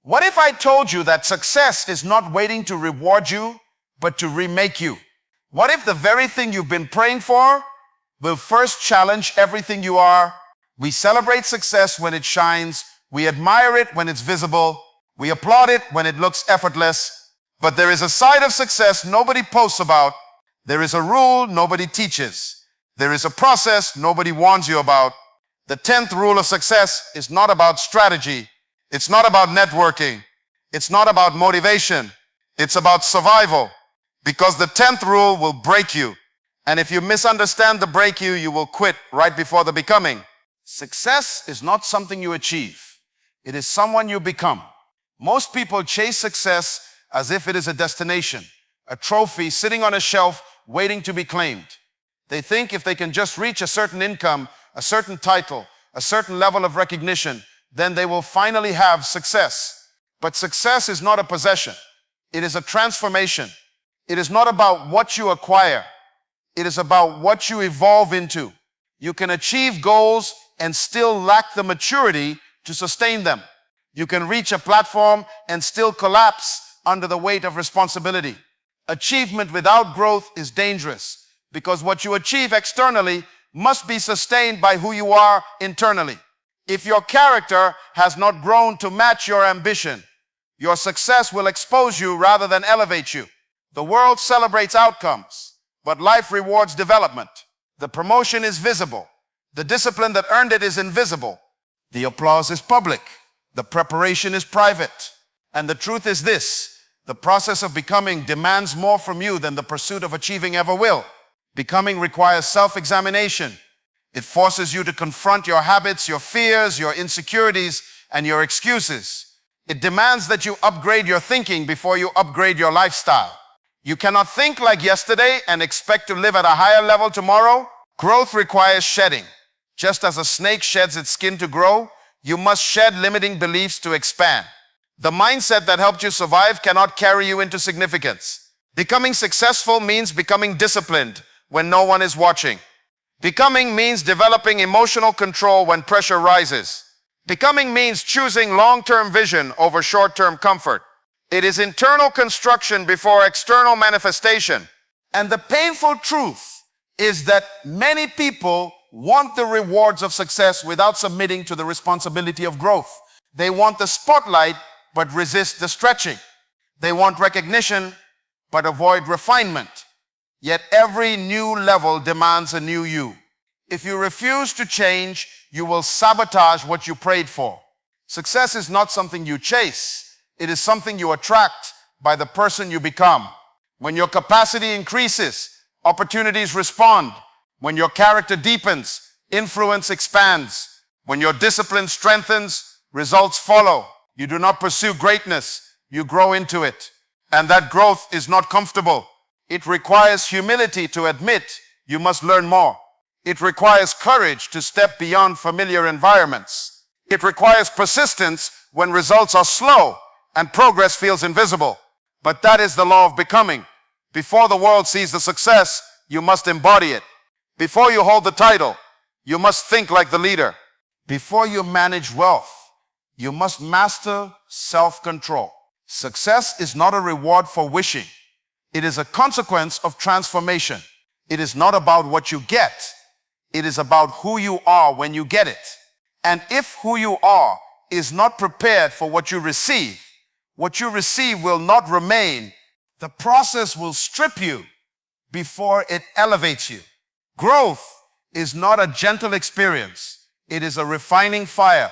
What if I told you that success is not waiting to reward you, but to remake you? What if the very thing you've been praying for will first challenge everything you are? We celebrate success when it shines. We admire it when it's visible. We applaud it when it looks effortless. But there is a side of success nobody posts about. There is a rule nobody teaches. There is a process nobody warns you about. The 10th rule of success is not about strategy. It's not about networking. It's not about motivation. It's about survival. Because the 10th rule will break you. And if you misunderstand the break you, you will quit right before the becoming. Success is not something you achieve. It is someone you become. Most people chase success as if it is a destination, a trophy sitting on a shelf waiting to be claimed. They think if they can just reach a certain income, a certain title, a certain level of recognition, then they will finally have success. But success is not a possession. It is a transformation. It is not about what you acquire. It is about what you evolve into. You can achieve goals and still lack the maturity to sustain them. You can reach a platform and still collapse under the weight of responsibility. Achievement without growth is dangerous because what you achieve externally must be sustained by who you are internally. If your character has not grown to match your ambition, your success will expose you rather than elevate you. The world celebrates outcomes, but life rewards development. The promotion is visible. The discipline that earned it is invisible. The applause is public. The preparation is private. And the truth is this: the process of becoming demands more from you than the pursuit of achieving ever will. Becoming requires self-examination. It forces you to confront your habits, your fears, your insecurities, and your excuses. It demands that you upgrade your thinking before you upgrade your lifestyle. You cannot think like yesterday and expect to live at a higher level tomorrow. Growth requires shedding. Just as a snake sheds its skin to grow, you must shed limiting beliefs to expand. The mindset that helped you survive cannot carry you into significance. Becoming successful means becoming disciplined when no one is watching. Becoming means developing emotional control when pressure rises. Becoming means choosing long-term vision over short-term comfort. It is internal construction before external manifestation. And the painful truth is that many people want the rewards of success without submitting to the responsibility of growth. They want the spotlight, but resist the stretching. They want recognition, but avoid refinement. Yet every new level demands a new you. If you refuse to change, you will sabotage what you prayed for. Success is not something you chase. It is something you attract by the person you become. When your capacity increases, opportunities respond. When your character deepens, influence expands. When your discipline strengthens, results follow. You do not pursue greatness, you grow into it. And that growth is not comfortable. It requires humility to admit you must learn more. It requires courage to step beyond familiar environments. It requires persistence when results are slow and progress feels invisible. But that is the law of becoming. Before the world sees the success, you must embody it. Before you hold the title, you must think like the leader. Before you manage wealth, you must master self-control. Success is not a reward for wishing. It is a consequence of transformation. It is not about what you get. It is about who you are when you get it. And if who you are is not prepared for what you receive will not remain. The process will strip you before it elevates you. Growth is not a gentle experience. It is a refining fire.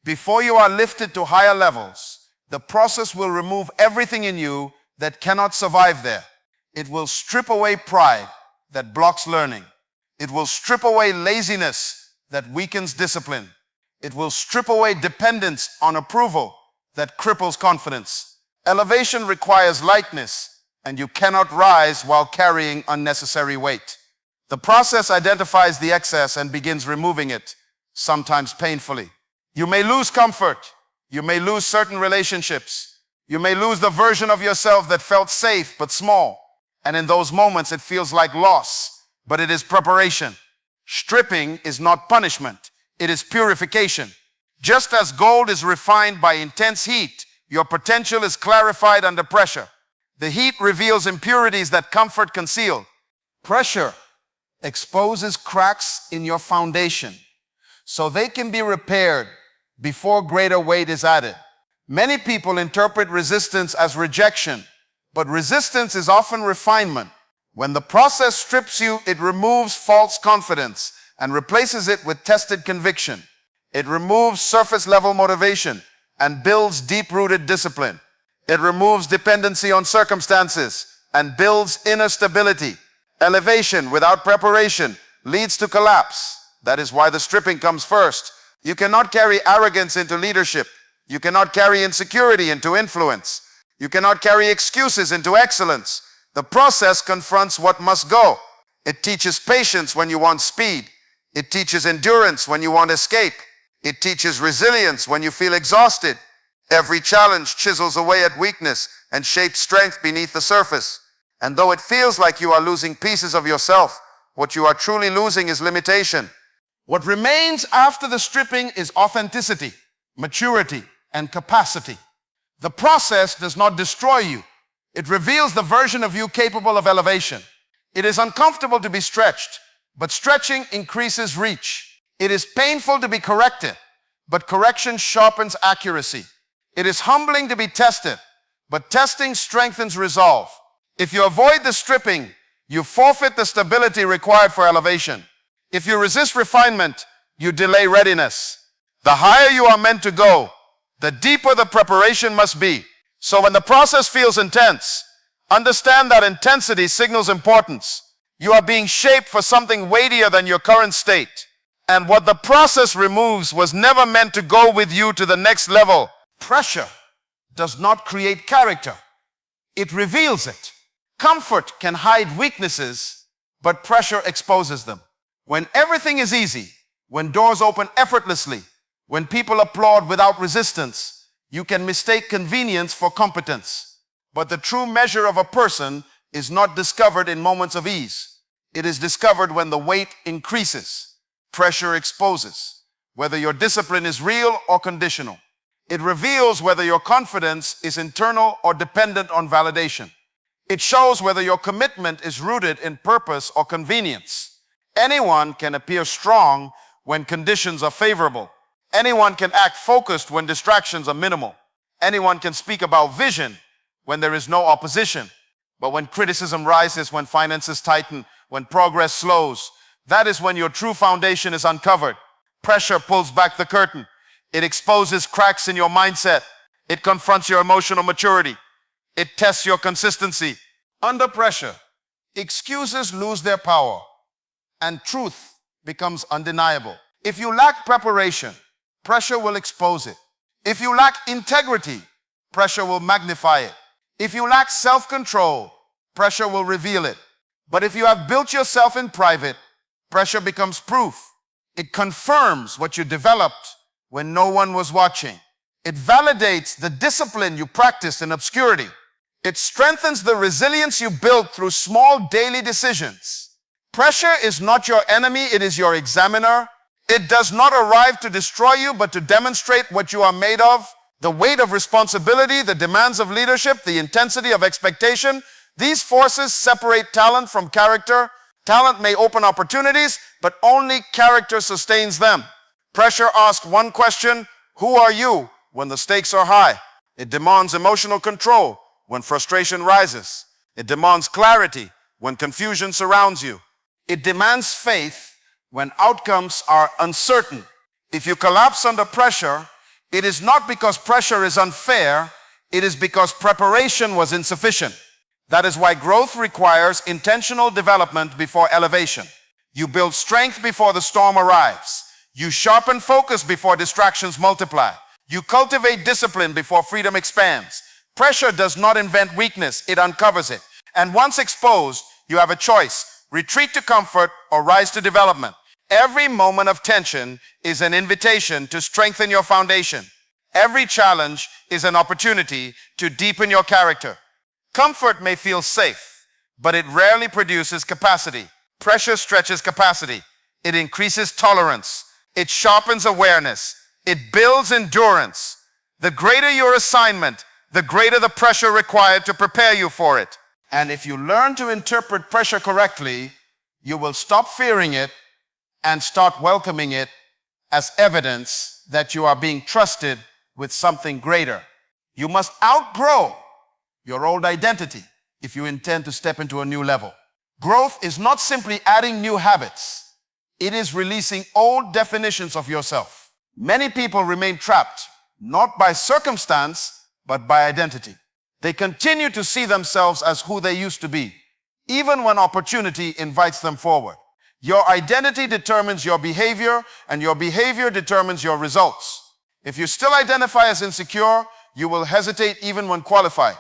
Before you are lifted to higher levels, the process will remove everything in you that cannot survive there. It will strip away pride that blocks learning. It will strip away laziness that weakens discipline. It will strip away dependence on approval that cripples confidence. Elevation requires lightness, and you cannot rise while carrying unnecessary weight. The process identifies the excess and begins removing it, sometimes painfully. You may lose comfort. You may lose certain relationships. You may lose the version of yourself that felt safe but small. And in those moments, it feels like loss, but it is preparation. Stripping is not punishment. It is purification. Just as gold is refined by intense heat, Your potential is clarified under pressure. The heat reveals impurities that comfort concealed. Pressure exposes cracks in your foundation so they can be repaired before greater weight is added. Many people interpret resistance as rejection, but resistance is often refinement. When the process strips you, it removes false confidence and replaces it with tested conviction. It removes surface-level motivation and builds deep-rooted discipline. It removes dependency on circumstances and builds inner stability. Elevation without preparation leads to collapse. That is why the stripping comes first. You cannot carry arrogance into leadership. You cannot carry insecurity into influence. You cannot carry excuses into excellence. The process confronts what must go. It teaches patience when you want speed. It teaches endurance when you want escape. It teaches resilience when you feel exhausted. Every challenge chisels away at weakness and shapes strength beneath the surface. And though it feels like you are losing pieces of yourself, what you are truly losing is limitation. What remains after the stripping is authenticity, maturity, and capacity. The process does not destroy you. It reveals the version of you capable of elevation. It is uncomfortable to be stretched, but stretching increases reach. It is painful to be corrected, but correction sharpens accuracy. It is humbling to be tested, but testing strengthens resolve. If you avoid the stripping, you forfeit the stability required for elevation. If you resist refinement, you delay readiness. The higher you are meant to go, the deeper the preparation must be. So when the process feels intense, understand that intensity signals importance. You are being shaped for something weightier than your current state. And what the process removes was never meant to go with you to the next level. Pressure does not create character. It reveals it. Comfort can hide weaknesses, but pressure exposes them. When everything is easy, when doors open effortlessly, when people applaud without resistance, you can mistake convenience for competence. But the true measure of a person is not discovered in moments of ease. It is discovered when the weight increases. Pressure exposes whether your discipline is real or conditional. It reveals whether your confidence is internal or dependent on validation. It shows whether your commitment is rooted in purpose or convenience. Anyone can appear strong when conditions are favorable. Anyone can act focused when distractions are minimal. Anyone can speak about vision when there is no opposition. But when criticism rises, when finances tighten, when progress slows, that is when your true foundation is uncovered. Pressure pulls back the curtain. It exposes cracks in your mindset. It confronts your emotional maturity. It tests your consistency. Under pressure, excuses lose their power and truth becomes undeniable. If you lack preparation, pressure will expose it. If you lack integrity, pressure will magnify it. If you lack self-control, pressure will reveal it. But if you have built yourself in private, pressure becomes proof. It confirms what you developed when no one was watching. It validates the discipline you practiced in obscurity. It strengthens the resilience you built through small daily decisions. Pressure is not your enemy, it is your examiner. It does not arrive to destroy you, but to demonstrate what you are made of. The weight of responsibility, the demands of leadership, the intensity of expectation, these forces separate talent from character. Talent may open opportunities, but only character sustains them. Pressure asks one question: who are you when the stakes are high? It demands emotional control when frustration rises. It demands clarity when confusion surrounds you. It demands faith when outcomes are uncertain. If you collapse under pressure, it is not because pressure is unfair, it is because preparation was insufficient. That is why growth requires intentional development before elevation. You build strength before the storm arrives. You sharpen focus before distractions multiply. You cultivate discipline before freedom expands. Pressure does not invent weakness, it uncovers it. And once exposed, you have a choice: retreat to comfort or rise to development. Every moment of tension is an invitation to strengthen your foundation. Every challenge is an opportunity to deepen your character. Comfort may feel safe, but it rarely produces capacity. Pressure stretches capacity. It increases tolerance. It sharpens awareness. It builds endurance. The greater your assignment, the greater the pressure required to prepare you for it. And if you learn to interpret pressure correctly, you will stop fearing it and start welcoming it as evidence that you are being trusted with something greater. You must outgrow your old identity if you intend to step into a new level. Growth is not simply adding new habits. It is releasing old definitions of yourself. Many people remain trapped, not by circumstance, but by identity. They continue to see themselves as who they used to be, even when opportunity invites them forward. Your identity determines your behavior, and your behavior determines your results. If you still identify as insecure, you will hesitate even when qualified.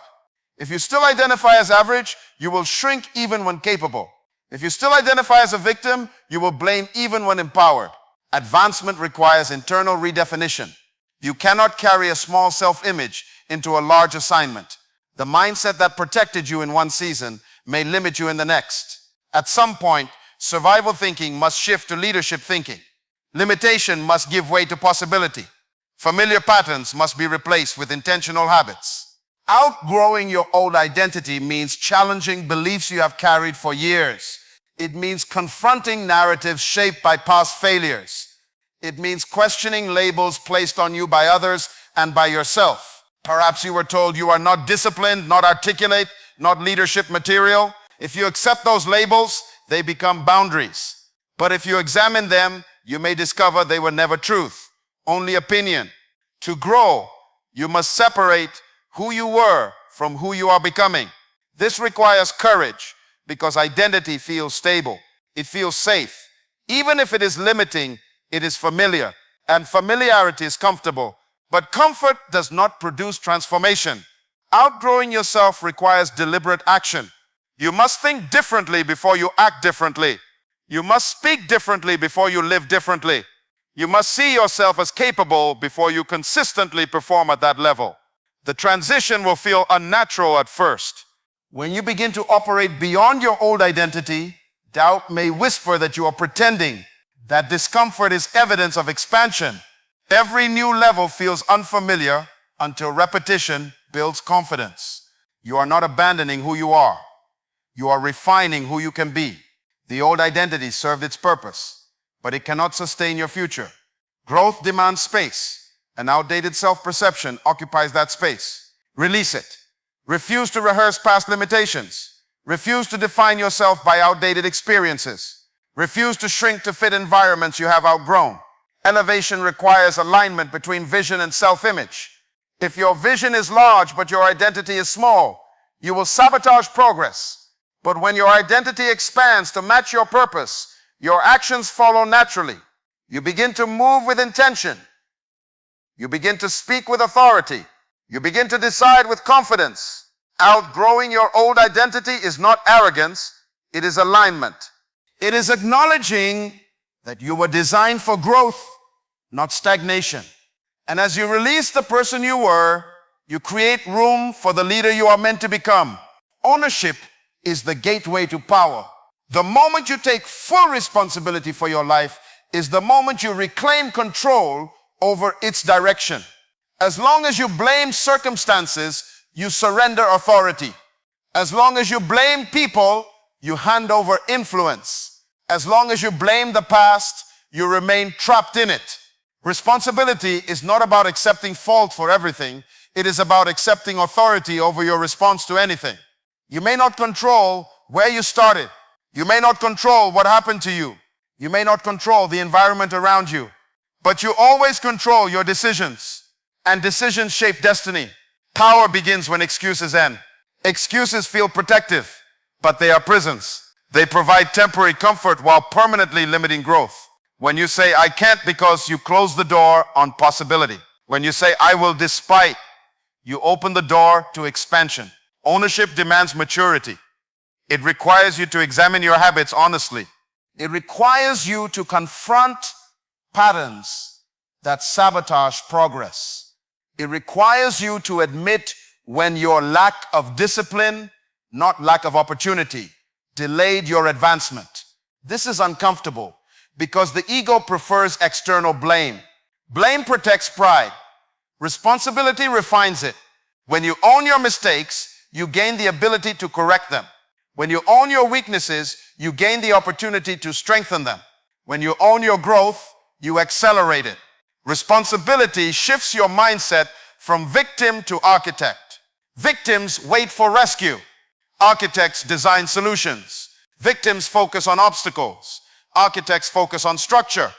If you still identify as average, you will shrink even when capable. If you still identify as a victim, you will blame even when empowered. Advancement requires internal redefinition. You cannot carry a small self-image into a large assignment. The mindset that protected you in one season may limit you in the next. At some point, survival thinking must shift to leadership thinking. Limitation must give way to possibility. Familiar patterns must be replaced with intentional habits. Outgrowing your old identity means challenging beliefs you have carried for years. It means confronting narratives shaped by past failures. It means questioning labels placed on you by others and by yourself. Perhaps you were told you are not disciplined, not articulate, not leadership material. If you accept those labels, they become boundaries. But if you examine them, you may discover they were never truth, only opinion. To grow, you must separate who you were from who you are becoming. This requires courage because identity feels stable. It feels safe. Even if it is limiting, it is familiar, and familiarity is comfortable. But comfort does not produce transformation. Outgrowing yourself requires deliberate action. You must think differently before you act differently. You must speak differently before you live differently. You must see yourself as capable before you consistently perform at that level. The transition will feel unnatural at first. When you begin to operate beyond your old identity, doubt may whisper that you are pretending. That discomfort is evidence of expansion. Every new level feels unfamiliar until repetition builds confidence. You are not abandoning who you are. You are refining who you can be. The old identity served its purpose, but it cannot sustain your future. Growth demands space. An outdated self-perception occupies that space. Release it. Refuse to rehearse past limitations. Refuse to define yourself by outdated experiences. Refuse to shrink to fit environments you have outgrown. Elevation requires alignment between vision and self-image. If your vision is large but your identity is small, you will sabotage progress. But when your identity expands to match your purpose, your actions follow naturally. You begin to move with intention. You begin to speak with authority. You begin to decide with confidence. Outgrowing your old identity is not arrogance, it is alignment. It is acknowledging that you were designed for growth, not stagnation. And as you release the person you were, you create room for the leader you are meant to become. Ownership is the gateway to power. The moment you take full responsibility for your life is the moment you reclaim control over its direction. As long as you blame circumstances, you surrender authority. As long as you blame people, you hand over influence. As long as you blame the past, you remain trapped in it. Responsibility is not about accepting fault for everything. It is about accepting authority over your response to anything. You may not control where you started. You may not control what happened to you. You may not control the environment around you. But you always control your decisions. And decisions shape destiny. Power begins when excuses end. Excuses feel protective, but they are prisons. They provide temporary comfort while permanently limiting growth. When you say, I can't, because you close the door on possibility. When you say, I will despite, you open the door to expansion. Ownership demands maturity. It requires you to examine your habits honestly. It requires you to confront patterns that sabotage progress. It requires you to admit when your lack of discipline, not lack of opportunity, delayed your advancement. This is uncomfortable because the ego prefers external blame. Blame protects pride. Responsibility refines it. When you own your mistakes, you gain the ability to correct them. When you own your weaknesses, you gain the opportunity to strengthen them. When you own your growth, you accelerate it. Responsibility shifts your mindset from victim to architect. Victims wait for rescue. Architects design solutions. Victims focus on obstacles. Architects focus on structure.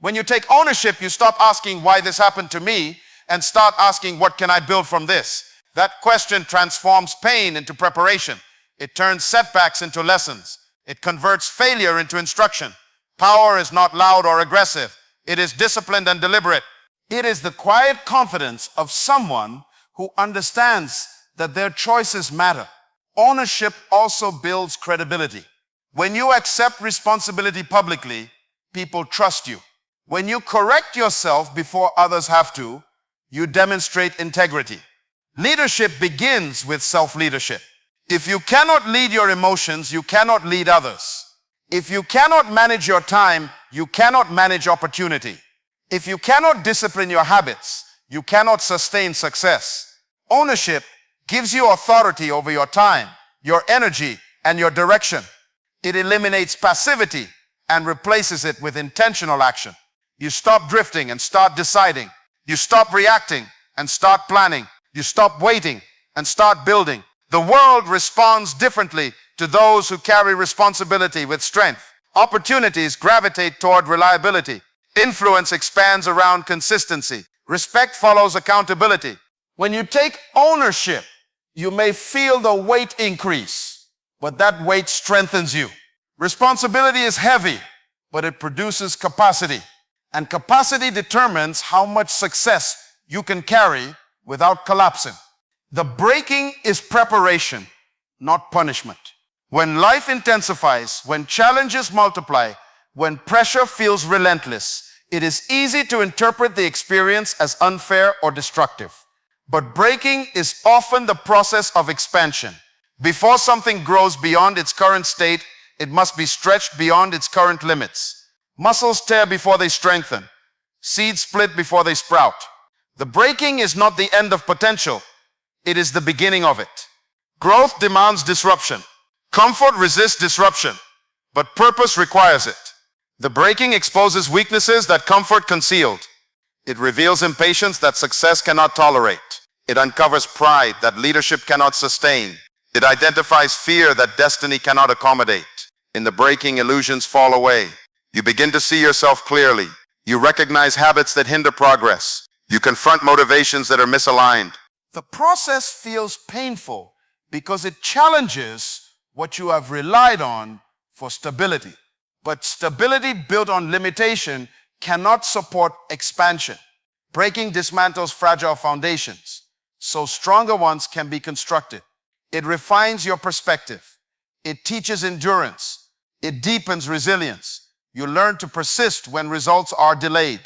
When you take ownership, you stop asking why this happened to me and start asking what can I build from this? That question transforms pain into preparation. It turns setbacks into lessons. It converts failure into instruction. Power is not loud or aggressive. It is disciplined and deliberate. It is the quiet confidence of someone who understands that their choices matter. Ownership also builds credibility. When you accept responsibility publicly, people trust you. When you correct yourself before others have to, you demonstrate integrity. Leadership begins with self-leadership. If you cannot lead your emotions, you cannot lead others. If you cannot manage your time, you cannot manage opportunity. If you cannot discipline your habits, you cannot sustain success. Ownership gives you authority over your time, your energy, and your direction. It eliminates passivity and replaces it with intentional action. You stop drifting and start deciding. You stop reacting and start planning. You stop waiting and start building. The world responds differently to those who carry responsibility with strength. Opportunities gravitate toward reliability. Influence expands around consistency. Respect follows accountability. When you take ownership, you may feel the weight increase, but that weight strengthens you. Responsibility is heavy, but it produces capacity. And capacity determines how much success you can carry without collapsing. The breaking is preparation, not punishment. When life intensifies, when challenges multiply, when pressure feels relentless, it is easy to interpret the experience as unfair or destructive. But breaking is often the process of expansion. Before something grows beyond its current state, it must be stretched beyond its current limits. Muscles tear before they strengthen. Seeds split before they sprout. The breaking is not the end of potential. It is the beginning of it. Growth demands disruption. Comfort resists disruption, but purpose requires it. The breaking exposes weaknesses that comfort concealed. It reveals impatience that success cannot tolerate. It uncovers pride that leadership cannot sustain. It identifies fear that destiny cannot accommodate. In the breaking, illusions fall away. You begin to see yourself clearly. You recognize habits that hinder progress. You confront motivations that are misaligned. The process feels painful because it challenges what you have relied on for stability. But stability built on limitation cannot support expansion. Breaking dismantles fragile foundations, so stronger ones can be constructed. It refines your perspective. It teaches endurance. It deepens resilience. You learn to persist when results are delayed.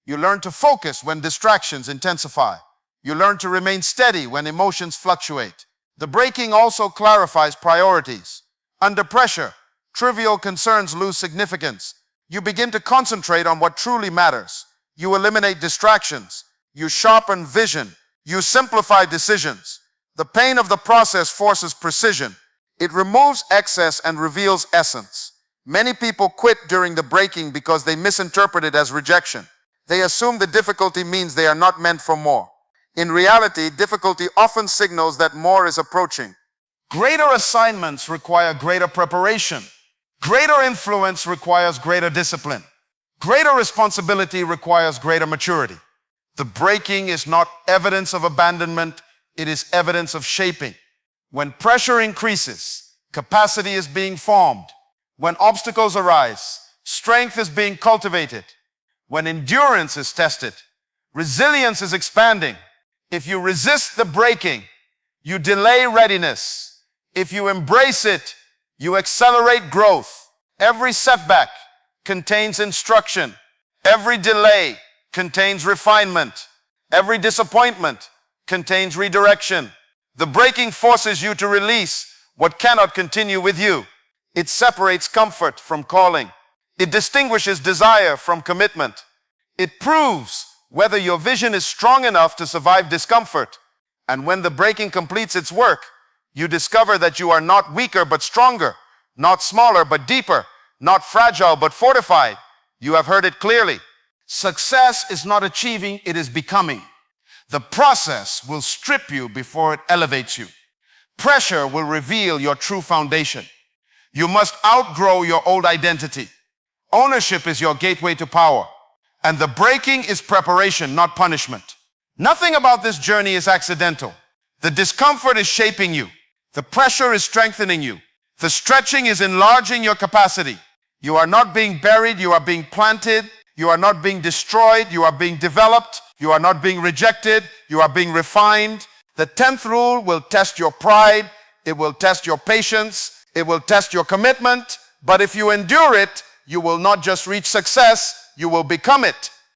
You learn to focus when distractions intensify. You learn to remain steady when emotions fluctuate. The breaking also clarifies priorities. Under pressure, trivial concerns lose significance. You begin to concentrate on what truly matters. You eliminate distractions. You sharpen vision. You simplify decisions. The pain of the process forces precision. It removes excess and reveals essence. Many people quit during the breaking because they misinterpret it as rejection. They assume the difficulty means they are not meant for more. In reality, difficulty often signals that more is approaching. Greater assignments require greater preparation. Greater influence requires greater discipline. Greater responsibility requires greater maturity. The breaking is not evidence of abandonment, it is evidence of shaping. When pressure increases, capacity is being formed. When obstacles arise, strength is being cultivated. When endurance is tested, resilience is expanding. If you resist the breaking, you delay readiness. If you embrace it, you accelerate growth. Every setback contains instruction. Every delay contains refinement. Every disappointment contains redirection. The breaking forces you to release what cannot continue with you. It separates comfort from calling. It distinguishes desire from commitment. It proves whether your vision is strong enough to survive discomfort. And when the breaking completes its work, you discover that you are not weaker but stronger, not smaller but deeper, not fragile but fortified. You have heard it clearly. Success is not achieving, it is becoming. The process will strip you before it elevates you. Pressure will reveal your true foundation. You must outgrow your old identity. Ownership is your gateway to power. And the breaking is preparation, not punishment. Nothing about this journey is accidental. The discomfort is shaping you. The pressure is strengthening you. The stretching is enlarging your capacity. You are not being buried, you are being planted. You are not being destroyed, you are being developed. You are not being rejected, you are being refined. The 10th rule will test your pride, it will test your patience, it will test your commitment. But if you endure it, you will not just reach success, you will become it.